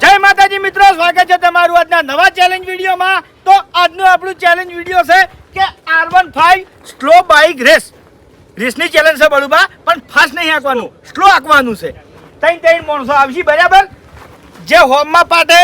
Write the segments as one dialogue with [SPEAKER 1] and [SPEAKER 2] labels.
[SPEAKER 1] જય માતાજી મિત્રો, સ્વાગત છે તમારું આજના નવા ચેલેન્જ વિડીયોમાં. તો આજનું આપણું ચેલેન્જ વિડીયો છે કે R15 સ્લો બાઇક રેસની ચેલેન્જ છે બળુબા, પણ ફાસ્ટ નહીં હાંકવાનું, સ્લો હાંકવાનું છે. ત્રણ માણસો આવશે બરાબર. જે હોમમાં પાટે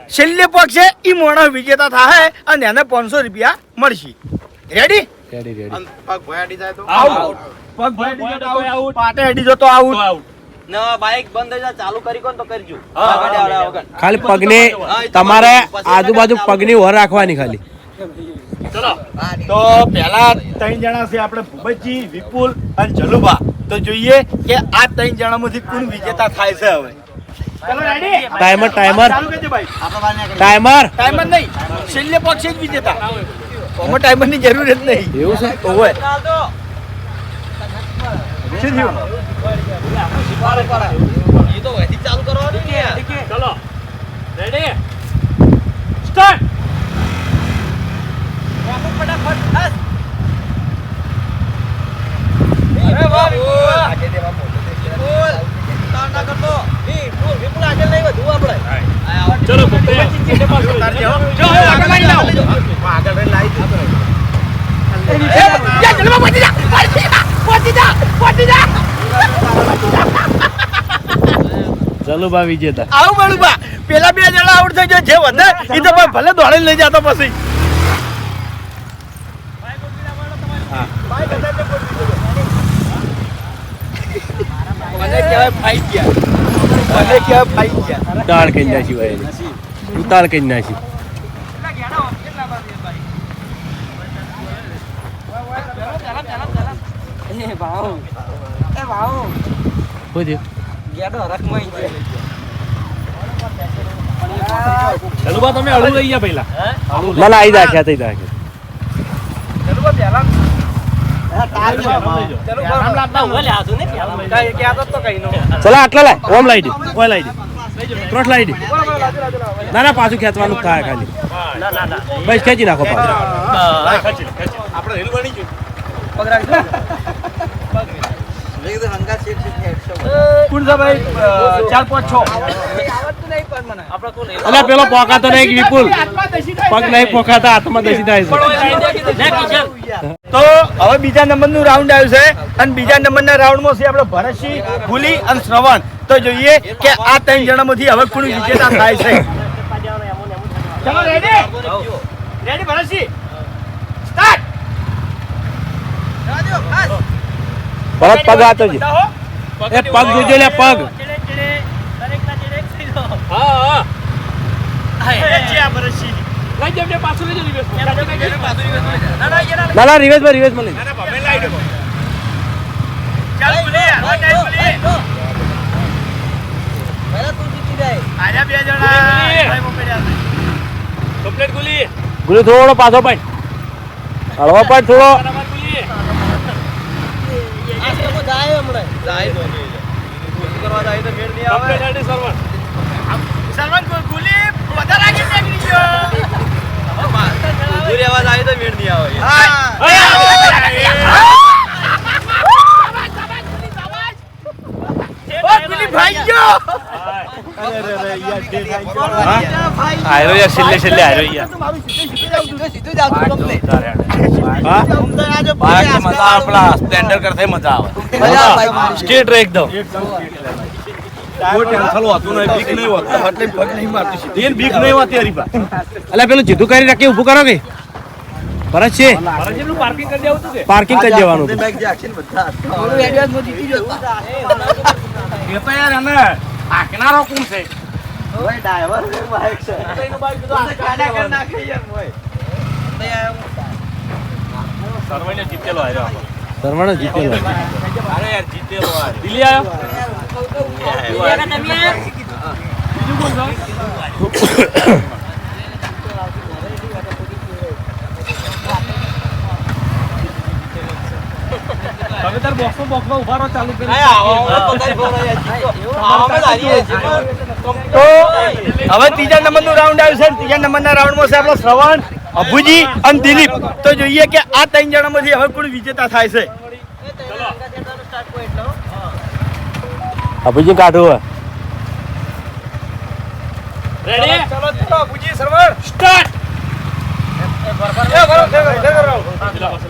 [SPEAKER 1] છેલ્લે પક્ષે એ માણસ વિજેતા થાય અને એને 500 રૂપિયા મળશે. રેડી?
[SPEAKER 2] રેડી.
[SPEAKER 1] પગ ભયાડી જાય તો આઉટ. પગ ભયાડી જાય તો આઉટ. પાટે અડી જાય તો આઉટ.
[SPEAKER 3] ના બાઈક બંધ થઈ જાય ચાલુ કરી કોણ તો કરજો.
[SPEAKER 2] ખાલી પગને તમારે આજુબાજુ પગની ઓર રાખવાની ખાલી.
[SPEAKER 1] ચલો તો પહેલા 3 જણા છે આપણે, ભૂપતજી, વિપુલ અને જલુબા. તો જોઈએ કે આ 3 જણામાંથી કોણ વિજેતા થાય છે. હવે ચલો રેડી?
[SPEAKER 2] ટાઈમર
[SPEAKER 1] ચાલુ કરજો ભાઈ.
[SPEAKER 2] ટાઈમર
[SPEAKER 1] નહીં, છેલ્લે પક્ષે જ વિજેતા. ઓમાં ટાઈમરની જરૂર જ નહીં.
[SPEAKER 2] એવું છે?
[SPEAKER 1] ઓવે શું થયું?
[SPEAKER 3] એ તો વહેતી ચાલુ કરવાનું કે
[SPEAKER 4] ચલો રેડી સ્ટાર્ટ.
[SPEAKER 3] ફટાફટ બસ. અરે વાહ વિપુલ ના કરતો વિપુલ આગળ નહીં વધુ આપણે.
[SPEAKER 4] ચલો પકડ્યા.
[SPEAKER 1] જો આગળ લાઈ લાવ. આગળ લાઈ દે. જલ્દી પહોંચી જા.
[SPEAKER 2] ચાલો બા વિજેતા.
[SPEAKER 1] આવું બળુબા, પેલા 2 જણા આઉટ થઈ જાય, જે વધે એ તો ભલે દોડે લઈ જતો પછી. મને કહેવાય ફાઈ ગયા.
[SPEAKER 2] ઉતાળ કરી નાખી ભાઈ, ઉતાળ કરી નાખી.
[SPEAKER 4] ચલો બા તમે અડું લઈ ગયા પહેલા.
[SPEAKER 2] મને આવી રાખ્યા થઈ રાખ્યા. ચલો આટલા લાય. ઓમ લાઈ દે, ઓય લાઈ દે, ક્રોસ લાઈ દે. ના પાછું ખેંચવાનું થાય ખાલી. બસ ખેંચી નાખો પાછું.
[SPEAKER 4] આપણે રેલ બની ગયું.
[SPEAKER 1] કોણ છે ભાઈ? 4 5 6.
[SPEAKER 2] અલ્યા પેલો પોકાતો નહીં વિપુલ, પગ નહીં પોકાતા, હાથમાં દસી થાય છે.
[SPEAKER 1] તો હવે બીજા નંબરનું રાઉન્ડ આવ્યું છે અને બીજા નંબરના રાઉન્ડમાં છે આપણે ભરતસિંહ, ગુલી અને શ્રવણ. તો જોઈએ કે આ 3 જણામાંથી હવે કોણ વિજેતા થાય છે. ચલો રેડી ભરતસિંહ, સ્ટાર્ટ.
[SPEAKER 2] ભરત પગ આતો છે. એ પગ જોજો લે, પગ.
[SPEAKER 4] હા
[SPEAKER 1] ભરતસિંહ
[SPEAKER 4] લઈ જમને પાછું લઈ જજો.
[SPEAKER 2] ના રિવેશમાં લઈ.
[SPEAKER 1] ચાલ ગુલી, હવે નહીં ગુલી.
[SPEAKER 3] પહેલા તું જીતી જાય.
[SPEAKER 1] આજા 2 જણા ભાઈ મોકલ્યા છે.
[SPEAKER 4] કમ્પ્લીટ ગુલી.
[SPEAKER 2] ગુલી થોડો પાછો પાડ, હળવો પાડ થોડો.
[SPEAKER 4] ગુલી
[SPEAKER 3] આ લોકો જાય હમણાં. જાય તો કરવા જાય તો ફેર નહીં આવે.
[SPEAKER 4] Complete ready server.
[SPEAKER 1] સલમાન ગુલી વધારે આગળ નીકળી ગયો.
[SPEAKER 3] દૂર અવાજ આવે તો ફેર નહીં આવે.
[SPEAKER 1] ગુલી ભાઈ ગયો.
[SPEAKER 2] આયરો યાર, છેલ્લે આયરો યાર.
[SPEAKER 3] સીધું જાવ તું તમને.
[SPEAKER 2] હા
[SPEAKER 3] મજા
[SPEAKER 2] આપલા સ્પ્લેન્ડર કરતા મજા આવે.
[SPEAKER 3] મજા આવે.
[SPEAKER 2] સ્ટ્રેટ રે એકદમ.
[SPEAKER 1] કોઈ ટેન્શન હોતું નહીં, બીક નહીં હોતું, એટલે પગ નહીં મારતું સીધું.
[SPEAKER 2] એન બીક નહીં હોતી હરીપા. અલ્યા પેલું જીતું કરી રાખી ઊભું કરો કે ભરત છે.
[SPEAKER 4] ભરતજીનું પાર્કિંગ કરી દેવું તું કે
[SPEAKER 2] પાર્કિંગ કરી દેવાનું.
[SPEAKER 1] બાઈક જે આખીને બધા
[SPEAKER 3] ઓલું એડવાન્સમાં જીતી ગયો.
[SPEAKER 4] એ તો યાર અને આકનારો કોણ છે?
[SPEAKER 1] ઓય ડ્રાઈવર છે, બાઈક છે.
[SPEAKER 4] એનું બાઈક તો
[SPEAKER 1] કાઢા કર નાખે યાર મોય.
[SPEAKER 4] સર્વને જીતેલો આવ્યો.
[SPEAKER 2] સરવાણો જીતેલો.
[SPEAKER 4] અરે યાર જીતેલો આ દિલ્હી આવ્યો. બીજું કોણ છે? તમે તાર બોક્સમાં ઉભા રહો, ચાલુ કરી.
[SPEAKER 1] તો હવે ત્રીજા નંબરનું રાઉન્ડ આવ્યું છે. ત્રીજા નંબરના રાઉન્ડમાં છે આપણો શ્રવણ, અભુજી અને દિલીપ. તો જોઈએ કે આ 3 જણામાંથી હવે કોણ વિજેતા થાય છે.
[SPEAKER 2] અભિજી કાઢો. રેડી
[SPEAKER 1] ચલો ચલો પૂજી સરવર
[SPEAKER 2] સ્ટાર્ટ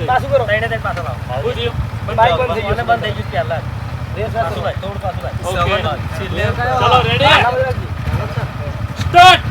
[SPEAKER 1] પાછું કરો બાઈક બંધ થઈ ગયું
[SPEAKER 3] બંધ થઈ ગયું પહેલા રેસ પાછું ભાઈ થોડું પાછું ભાઈ
[SPEAKER 2] ચલો રેડી સ્ટાર્ટ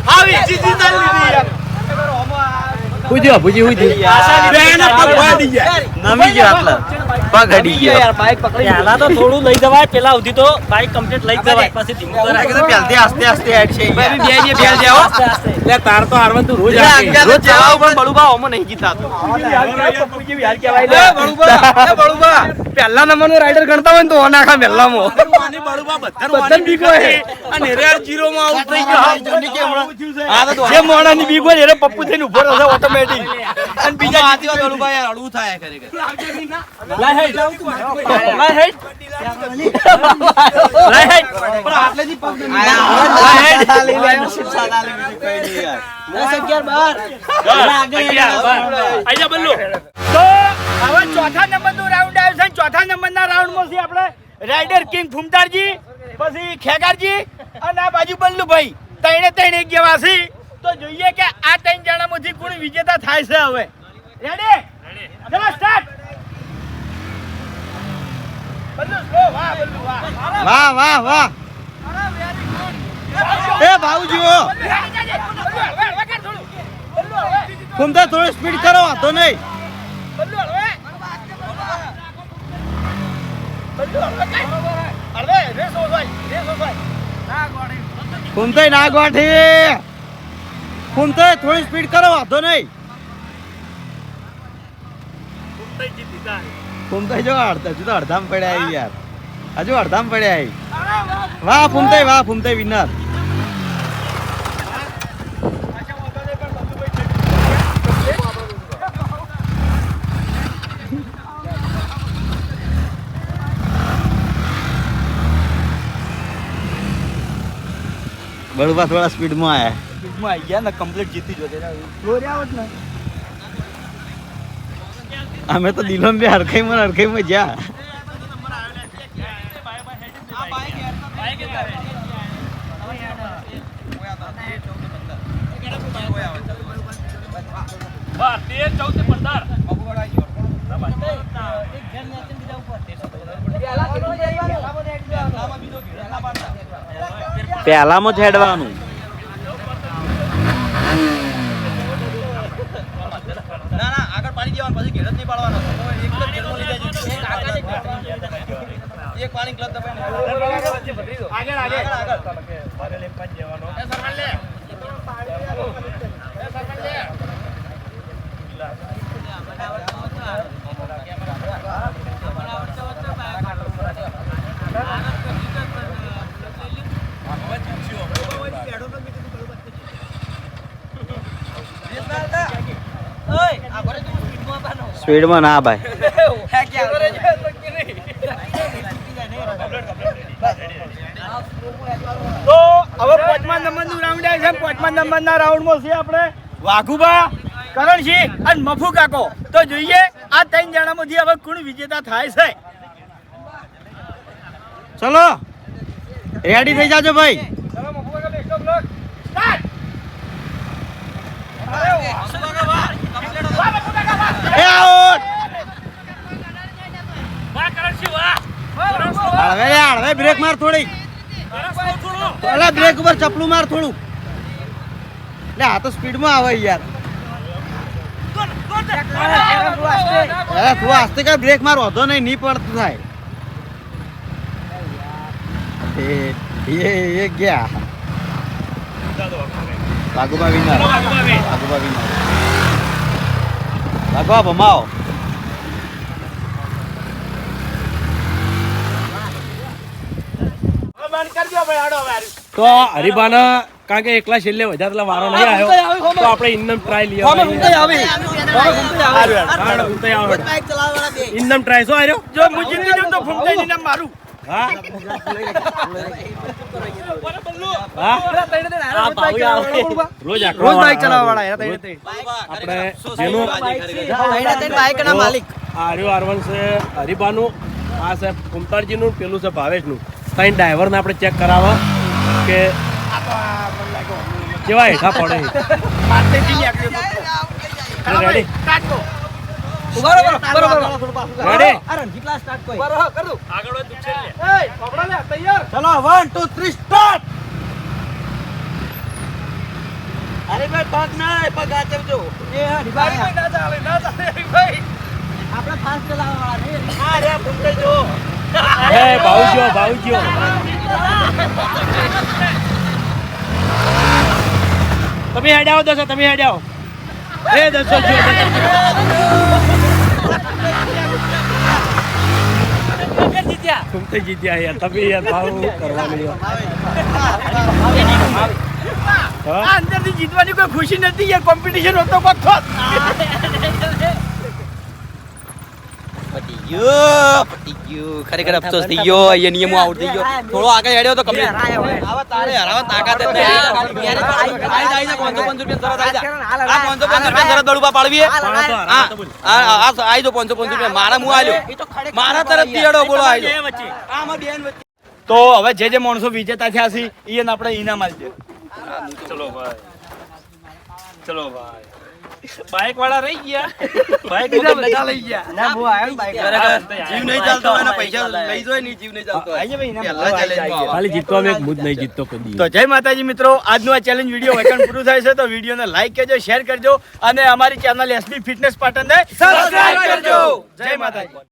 [SPEAKER 1] આવી જીતી ચાલી લીધી યાર
[SPEAKER 2] પૂજ્યો પૂજી પૂજી બેને પગ વાડી ગયા
[SPEAKER 3] નમી ગયો આટલા પગ અડી ગયો
[SPEAKER 5] યાર બાઈક પકડી પહેલા તો થોડું લઈ જવાય પેલા સુધી તો બાઈક કમ્પ્લીટ લઈ જવાય પછી ધીમું કરાય
[SPEAKER 3] તો પહેલથી આસ્તે આસ્તે હેડ છે
[SPEAKER 1] ભાઈ બે જે બેલ જાઓ
[SPEAKER 5] આસ્તે આસ્તે
[SPEAKER 2] લે તાર તો હારવન તું રોજ
[SPEAKER 3] રોજ
[SPEAKER 2] આપી
[SPEAKER 3] જવાબ પણ બળુબા ઓમો નહીં જીતાતો
[SPEAKER 1] પૂજી યાર કહેવાય લે બળુબા પહેલા નંબરનો રાઈડર ગણતા હોય ને તો ઓનાખા પહેલામાં
[SPEAKER 2] માની બળુબા બધા
[SPEAKER 1] બધાને બીક હોય
[SPEAKER 2] અને રેડ 0 માં આઉટ થઈ ગયો
[SPEAKER 1] જે મોણાની બીક હોય એને પપ્પુ થઈને ઉભો રહેશે ઓટોમેટિક અને બીજા
[SPEAKER 3] આતી વાત બળુબા યાર અડવું થાય ખરેખર
[SPEAKER 1] લાય હેડ પણ આટલેથી પગ
[SPEAKER 2] આઈ જા બલ્લુ
[SPEAKER 1] તો હવે ચોથા નંબરનો રાઉન્ડ આવ્યો છે ચોથા નંબરના રાઉન્ડમાં આપણે રાઇડર કિંગ ફૂમતારજી પછી ખેગારજી અને આ બાજુ બલ્લુભાઈ ત્રણે એક જેવા છે તો જોઈએ કે આ ત્રણ જણામાંથી કોણ વિજેતા થાય છે હવે રેડી ચલો સ્ટાર્ટ બલ્લુ સ્લો વાહ બલ્લુ વાહ
[SPEAKER 3] વાહ વાહ વાહ એ ભાઉજીઓ ઘૂમતા થોડી સ્પીડ કરો વાંધો નહીં ઘૂમતા ના ગોઠી ઘૂમતા થોડી સ્પીડ કરો વાંધો નહીં ઘૂમતા જો અડધામ પડ્યા યાર હજુ અડધામ પડ્યા વાહ ફૂમતાઈ વિનર બળુબા થોડા સ્પીડમાં આયા
[SPEAKER 1] ને કમ્પ્લીટ જીતી જોતે
[SPEAKER 3] અમે તો દિલોમ બે હરખાઈમાં જ્યાં પહેલામાં જ હેડવાનું
[SPEAKER 4] ના આગળ પાડી દેવાનું પછી ઘેર જ નહીં પાડવાનો એક જ ઘેરમાં લઈ જાય એક પાણી ક્લબ દબાઈને
[SPEAKER 3] સ્પીડમાં ના ભાઈ
[SPEAKER 1] તો હવે પાંચમા નંબરનું રાઉન્ડ આવે છે પાંચમા નંબરના રાઉન્ડમાં છે આપણે વાઘુબા કરણસિંહ અને મફુ કાકો તો જોઈએ આ ત્રણ જણામાંથી હવે કોણ વિજેતા થાય છે
[SPEAKER 3] ચલો રેડી થઈ જાજો ભાઈ એ આઉટ હળવે બ્રેક માર થોડી અલા બ્રેક ઉપર ચપલું માર થોડું એટલે આ તો સ્પીડમાં આવે યાર થોડું આસ્તે કઈ બ્રેક માર વધો નહીં પડતું થાય એ ગયા વાઘુબા વિનર વાઘુબા ભમાવો
[SPEAKER 2] તો હરિભાને કારણ કે એકલા છેલ્લે વધારે વારો નહીં આવ્યો તો આપણે ઇન્નમ ટ્રાય લઈ ઇન્નમ ટ્રાય શું આવ્યો
[SPEAKER 1] જો હું જીતી જાઉં તો ફૂમતાઈનું નામ મારું
[SPEAKER 2] હા હા
[SPEAKER 5] આ ભાવી આવે.
[SPEAKER 2] રોજ
[SPEAKER 3] રોજ બાઈક ચલાવવા વાળા એના ત્રણે ત્રણ.
[SPEAKER 2] આપણે જેનું
[SPEAKER 3] ત્રણે ત્રણ બાઈકના માલિક.
[SPEAKER 2] આ R1 છે હરિબાનું, આ છે કુંતાળજીનું, પેલું છે ભાવેશનું. ત્રણ ડ્રાઈવરને આપણે ચેક કરાવવા કે કેવા હેઠા પડે રેડી રેડી
[SPEAKER 3] ચલો 1 2 3 સ્ટાર્ટ. અરે ભાઈ પગ ના પગ આચવજો. એ હરીભાઈ આપણે ફાસ્ટ ચલાવવા વાળા નહીં. હા રે ફૂટે જો.
[SPEAKER 2] એ ભાવજો તમે હેડ આવો દસો, તમે હેડ આવો. એ દસો જો तुम तो जीत्या यार, तभी यार भाव करवानी है.
[SPEAKER 1] આ અંદરથી જીતવાની કોઈ ખુશી નથી, એ કોમ્પિટિશન હોતો કોક થોત.
[SPEAKER 4] પતી ગયું ખરેખર અફસોસ થઈ ગયો. અહીંયા નિયમો આઉટ થઈ ગયો. થોડો આગળ હેડ્યો તો કમ્પ્લીટ. આવા તારે હરાવવાની તાકાત જ નહીં. આઈ જાય 550 રૂપિયા શરત આઈ જા. આ 550 રૂપિયા શરત બળુપા પાડવી હે? આઈ જો 550 રૂપિયા મારા મું આલ્યો. મારા તરફથી હેડો બોલો આઈ જો. આમાં બેન વચ્ચે
[SPEAKER 1] તો હવે જે માણસો વિજેતા થયા છે એને આપણે ઇનામ આપીએ.
[SPEAKER 5] ચલો ભાઈ બાઈક વાળા રહી ગયા. બાઈક
[SPEAKER 1] બધા લઈ ગયા.
[SPEAKER 3] ના બહુ આવ્યો ને બાઈક.
[SPEAKER 4] ખરેખર જીવ નહીં ચાલતો હોય ને પૈસા લઈ જોય નહીં જીવ નહીં ચાલતો હોય.
[SPEAKER 1] આઈએ ભાઈ ઇનામ.
[SPEAKER 4] પહેલા challenge માં આવો.
[SPEAKER 2] खाली जीतवा में एक मुद नहीं जीततो कभी.
[SPEAKER 1] તો જય માતાજી મિત્રો, આજનો આ ચેલેન્જ વિડીયો વેકન પૂરું થાય છે તો વિડીયોને લાઈક કરજો, શેર કરજો અને અમારી ચેનલ એસબી ફિટનેસ પાટણને સબસ્ક્રાઇબ કરજો. જય માતાજી.